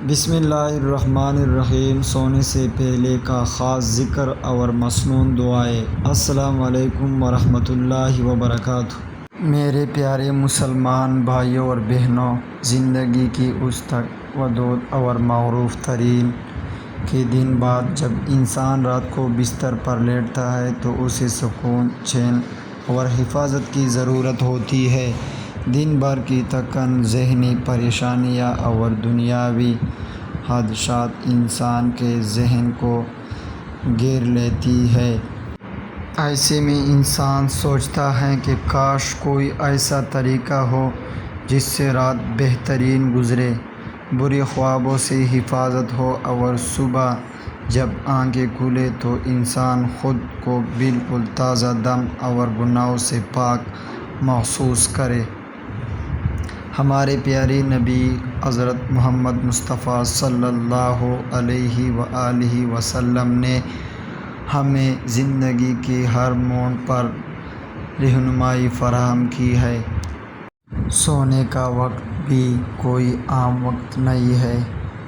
بسم اللہ الرحمن الرحیم۔ سونے سے پہلے کا خاص ذکر اور مسنون دعائیں۔ السلام علیکم ورحمۃ اللہ وبرکاتہ۔ میرے پیارے مسلمان بھائیوں اور بہنوں، زندگی کی اس تک ودود اور معروف ترین کے دن بعد جب انسان رات کو بستر پر لیٹتا ہے تو اسے سکون، چین اور حفاظت کی ضرورت ہوتی ہے۔ دن بھر کی تھکن، ذہنی پریشانیاں اور دنیاوی خدشات انسان کے ذہن کو گھیر لیتی ہے۔ ایسے میں انسان سوچتا ہے کہ کاش کوئی ایسا طریقہ ہو جس سے رات بہترین گزرے، برے خوابوں سے حفاظت ہو اور صبح جب آنکھیں کھلے تو انسان خود کو بالکل تازہ دم اور گناہوں سے پاک محسوس کرے۔ ہمارے پیارے نبی حضرت محمد مصطفیٰ صلی اللہ علیہ وآلہ وسلم نے ہمیں زندگی کے ہر موڑ پر رہنمائی فراہم کی ہے۔ سونے کا وقت بھی کوئی عام وقت نہیں ہے،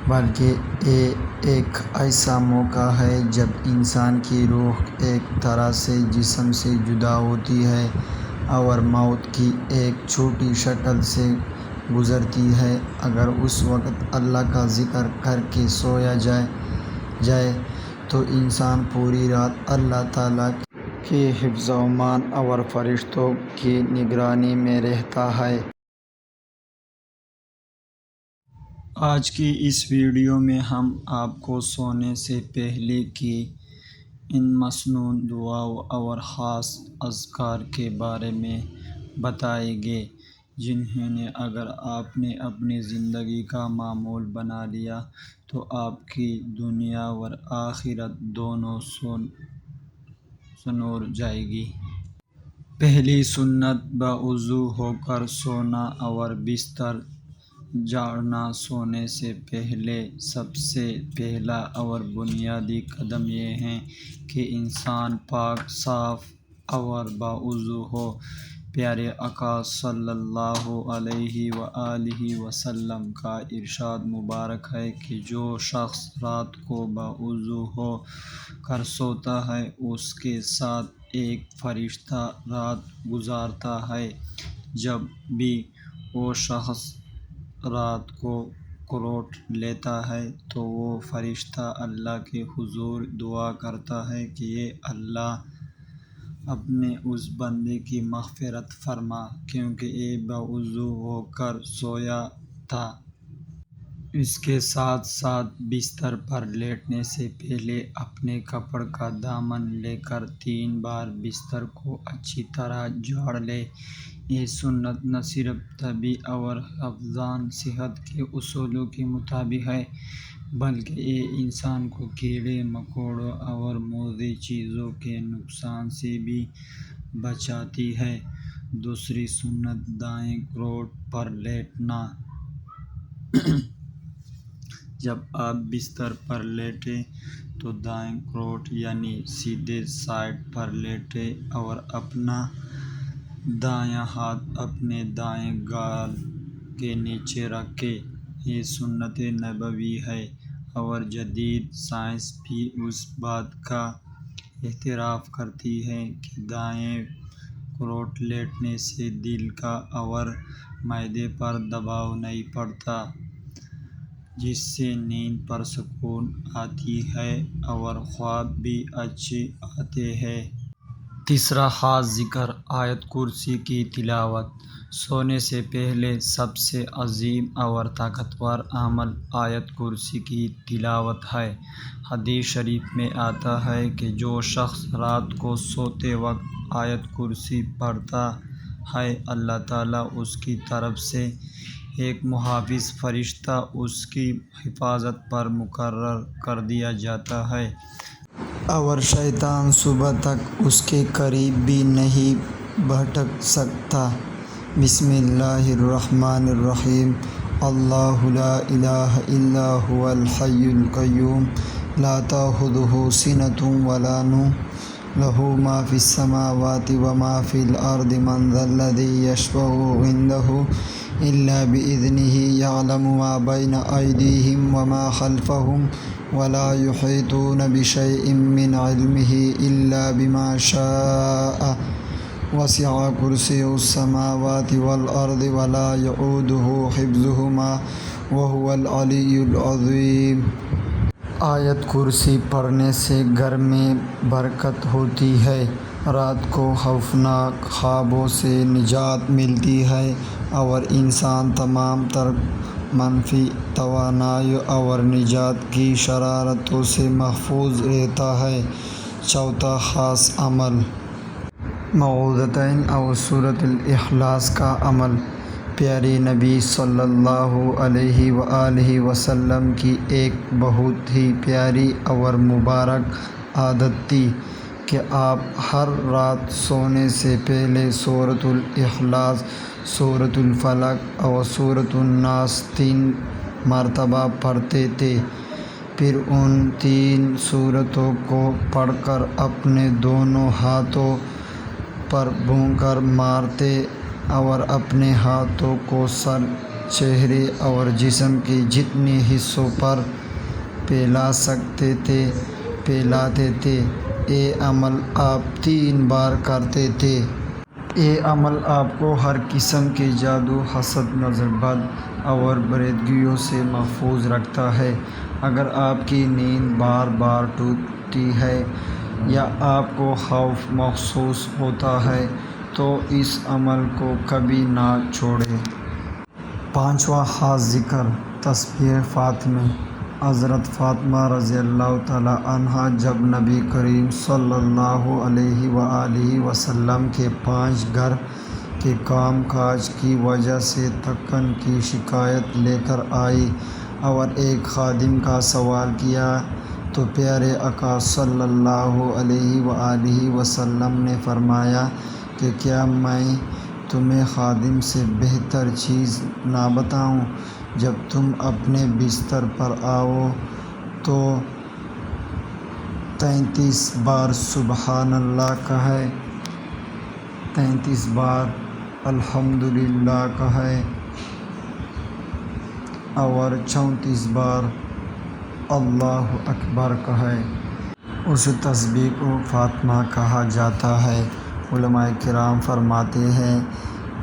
بلکہ یہ ایک ایسا موقع ہے جب انسان کی روح ایک طرح سے جسم سے جدا ہوتی ہے اور موت کی ایک چھوٹی شکل سے گزرتی ہے۔ اگر اس وقت اللہ کا ذکر کر کے سویا جائے تو انسان پوری رات اللہ تعالیٰ کے حفظ و امان اور فرشتوں کی نگرانی میں رہتا ہے۔ آج کی اس ویڈیو میں ہم آپ کو سونے سے پہلے کی ان مسنون دعاؤں اور خاص اذکار کے بارے میں بتائیں گے، جنہیں اگر آپ نے اپنی زندگی کا معمول بنا لیا تو آپ کی دنیا اور آخرت دونوں سنور جائے گی۔ پہلی سنت باوضو ہو کر سونا اور بستر جھاڑنا۔ سونے سے پہلے سب سے پہلا اور بنیادی قدم یہ ہے کہ انسان پاک، صاف اور باوضو ہو۔ پیارے آقا صلی اللہ علیہ وآلہ وسلم کا ارشاد مبارک ہے کہ جو شخص رات کو باوضو ہو کر سوتا ہے اس کے ساتھ ایک فرشتہ رات گزارتا ہے۔ جب بھی وہ شخص رات کو کروٹ لیتا ہے تو وہ فرشتہ اللہ کے حضور دعا کرتا ہے کہ اے اللہ، اپنے اس بندے کی مغفرت فرما کیونکہ یہ باوضو ہو کر سویا تھا۔ اس کے ساتھ ساتھ بستر پر لیٹنے سے پہلے اپنے کپڑے کا دامن لے کر 3 بار بستر کو اچھی طرح جھاڑ لے۔ یہ سنت نہ صرف طبی اور حفظان صحت کے اصولوں کے مطابق ہے بلکہ یہ انسان کو کیڑے مکوڑوں اور موذی چیزوں کے نقصان سے بھی بچاتی ہے۔ دوسری سنت دائیں کروٹ پر لیٹنا۔ جب آپ بستر پر لیٹیں تو دائیں کروٹ یعنی سیدھے سائیڈ پر لیٹیں اور اپنا دایاں ہاتھ اپنے دائیں گال کے نیچے رکھیں۔ یہ سنت نبوی ہے اور جدید سائنس بھی اس بات کا اعتراف کرتی ہے کہ دائیں کروٹ لیٹنے سے دل کا اور معدے پر دباؤ نہیں پڑتا، جس سے نیند پر سکون آتی ہے اور خواب بھی اچھے آتے ہیں۔ تیسرا خاص ذکر آیت کرسی کی تلاوت۔ سونے سے پہلے سب سے عظیم اور طاقتور عمل آیت کرسی کی تلاوت ہے۔ حدیث شریف میں آتا ہے کہ جو شخص رات کو سوتے وقت آیت کرسی پڑھتا ہے، اللہ تعالیٰ اس کی طرف سے ایک محافظ فرشتہ اس کی حفاظت پر مقرر کر دیا جاتا ہے اور شیطان صبح تک اس کے قریب بھی نہیں بھٹک سکتا۔ بسم اللہ الرحمن الرحیم۔ اللہ لا الہ الا هو الحی القیوم لا تأخذہ سنۃ ولا نوم لہ ما فی السماوات وما فی الارض من ذا الذی یشفع عندہ إلا بإذنه يعلم ما بين أيديهم وما خلفهم ولا يحيطون بشيء من علمه إلا بما شاء وسع كرسيه السماوات والأرض ولا يؤوده حفظهما وهو العلي العظيم۔ آیت کرسی پڑھنے سے گھر میں برکت ہوتی ہے، رات کو خوفناک خوابوں سے نجات ملتی ہے اور انسان تمام تر منفی توانائی اور نجات کی شرارتوں سے محفوظ رہتا ہے۔ چوتھا خاص عمل معوذتین اور سورۃ الاخلاص کا عمل۔ پیارے نبی صلی اللہ علیہ وآلہ وسلم کی ایک بہت ہی پیاری اور مبارک عادت تھی کہ آپ ہر رات سونے سے پہلے سورۃ الاخلاص، سورۃ الفلق اور سورۃ الناس 3 مرتبہ پڑھتے تھے، پھر ان 3 سورتوں کو پڑھ کر اپنے دونوں ہاتھوں پر بھونکر مارتے اور اپنے ہاتھوں کو سر، چہرے اور جسم کے جتنے حصوں پر پھیلا سکتے تھے پھیلاتے تھے۔ یہ عمل آپ 3 بار کرتے تھے۔ یہ عمل آپ کو ہر قسم کے جادو، حسد، نظر بد اور بریدگیوں سے محفوظ رکھتا ہے۔ اگر آپ کی نیند بار بار ٹوٹتی ہے یا آپ کو خوف محسوس ہوتا ہے تو اس عمل کو کبھی نہ چھوڑیں۔ پانچواں خاص ذکر تسبیح فاطمی۔ حضرت فاطمہ رضی اللہ تعالی عنہا جب نبی کریم صلی اللہ علیہ وآلہ وسلم کے 5 گھر کے کام کاج کی وجہ سے تھکن کی شکایت لے کر آئی اور ایک خادم کا سوال کیا تو پیارے آقا صلی اللہ علیہ وآلہ وسلم نے فرمایا کہ کیا میں تمہیں خادم سے بہتر چیز نہ بتاؤں؟ جب تم اپنے بستر پر آؤ تو 33 بار سبحان اللہ کہے، 33 بار الحمدللہ کہے اور 34 بار اللہ اکبر کہے۔ اس تسبیح کو فاطمہ کہا جاتا ہے۔ علماء کرام فرماتے ہیں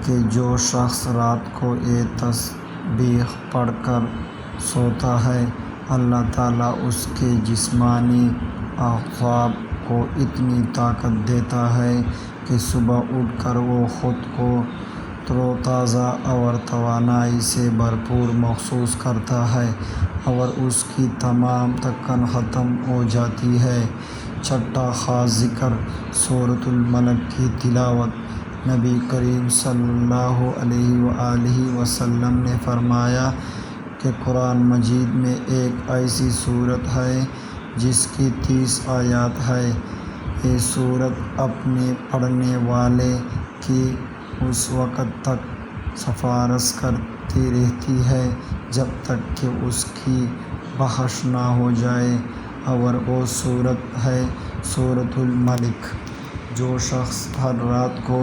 کہ جو شخص رات کو یہ تسبیح پڑھ کر سوتا ہے، اللہ تعالیٰ اس کے جسمانی اعصاب کو اتنی طاقت دیتا ہے کہ صبح اٹھ کر وہ خود کو تر و تازہ اور توانائی سے بھرپور محسوس کرتا ہے اور اس کی تمام تھکن ختم ہو جاتی ہے۔ چھٹا خاص ذکر سورۃ الملک کی تلاوت۔ نبی کریم صلی اللہ علیہ وآلہ وسلم نے فرمایا کہ قرآن مجید میں ایک ایسی سورت ہے جس کی 30 آیات ہے۔ یہ سورت اپنے پڑھنے والے کی اس وقت تک سفارش کرتی رہتی ہے جب تک کہ اس کی بخشش نہ ہو جائے، اور وہ سورت ہے سورۃ الملک۔ جو شخص ہر رات کو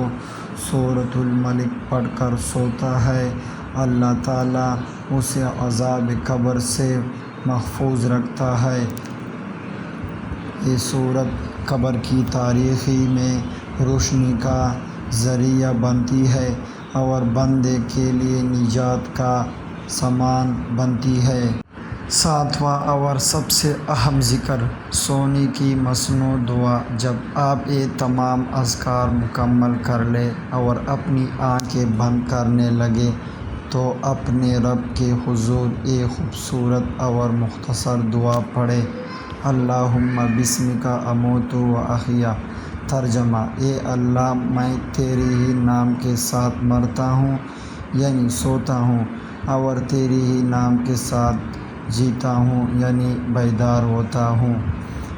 سورۃ الملک پڑھ کر سوتا ہے، اللہ تعالیٰ اسے عذاب قبر سے محفوظ رکھتا ہے۔ یہ سورت قبر کی تاریکی میں روشنی کا ذریعہ بنتی ہے اور بندے کے لیے نجات کا سامان بنتی ہے۔ ساتواں اور سب سے اہم ذکر سونے کی مصنوع دعا۔ جب آپ یہ تمام اذکار مکمل کر لیں اور اپنی آنکھیں بند کرنے لگے تو اپنے رب کے حضور ایک خوبصورت اور مختصر دعا پڑھیں۔ اللہم بسمک اموت و احیا۔ ترجمہ: اے اللہ، میں تیرے ہی نام کے ساتھ مرتا ہوں یعنی سوتا ہوں، اور تیرے ہی نام کے ساتھ جیتا ہوں یعنی بیدار ہوتا ہوں۔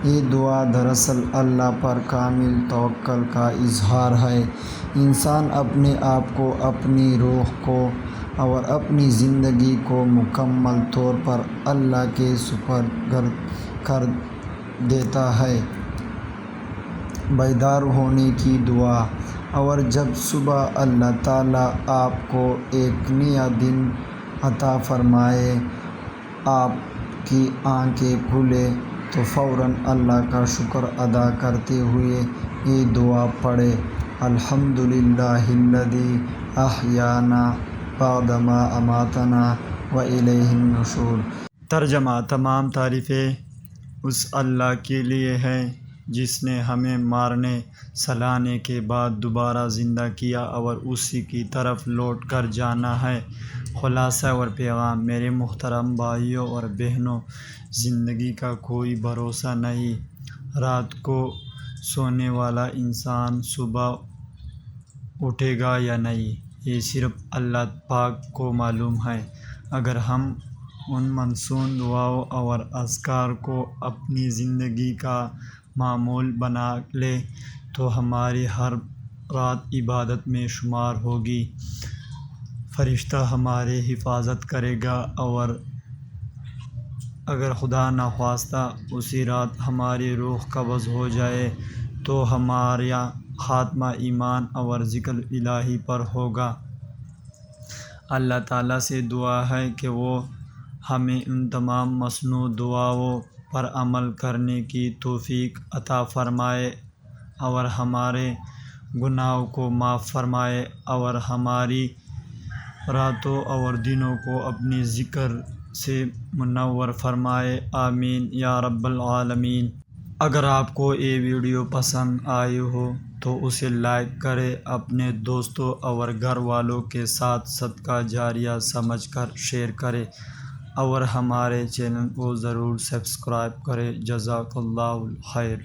یہ دعا دراصل اللہ پر کامل توکل کا اظہار ہے۔ انسان اپنے آپ کو، اپنی روح کو اور اپنی زندگی کو مکمل طور پر اللہ کے سپرد کر دیتا ہے۔ بیدار ہونے کی دعا۔ اور جب صبح اللہ تعالیٰ آپ کو ایک نیا دن عطا فرمائے، آپ کی آنکھیں کھلے، تو فوراً اللہ کا شکر ادا کرتے ہوئے یہ دعا پڑھے: الحمدللہ الذی احیانا بعد ما اماتنا والیہ النشور۔ ترجمہ: تمام تعریفیں اس اللہ کے لیے ہیں جس نے ہمیں مارنے سلانے کے بعد دوبارہ زندہ کیا اور اسی کی طرف لوٹ کر جانا ہے۔ خلاصہ اور پیغام: میرے محترم بھائیوں اور بہنوں، زندگی کا کوئی بھروسہ نہیں۔ رات کو سونے والا انسان صبح اٹھے گا یا نہیں، یہ صرف اللہ پاک کو معلوم ہے۔ اگر ہم ان منسوخ دعاؤں اور اذکار کو اپنی زندگی کا معمول بنا لیں تو ہماری ہر رات عبادت میں شمار ہوگی۔ فرشتہ ہماری حفاظت کرے گا، اور اگر خدا نخواستہ اسی رات ہماری روح قبض ہو جائے تو ہمارا خاتمہ ایمان اور ذکر الہی پر ہوگا۔ اللہ تعالیٰ سے دعا ہے کہ وہ ہمیں ان تمام مسنون دعاؤں پر عمل کرنے کی توفیق عطا فرمائے اور ہمارے گناہوں کو معاف فرمائے اور ہماری راتوں اور دنوں کو اپنے ذکر سے منور فرمائے۔ آمین یا رب العالمین۔ اگر آپ کو یہ ویڈیو پسند آئی ہو تو اسے لائک کریں، اپنے دوستوں اور گھر والوں کے ساتھ صدقہ جاریہ سمجھ کر شیئر کریں اور ہمارے چینل کو ضرور سبسکرائب کریں۔ جزاک اللہ خیر۔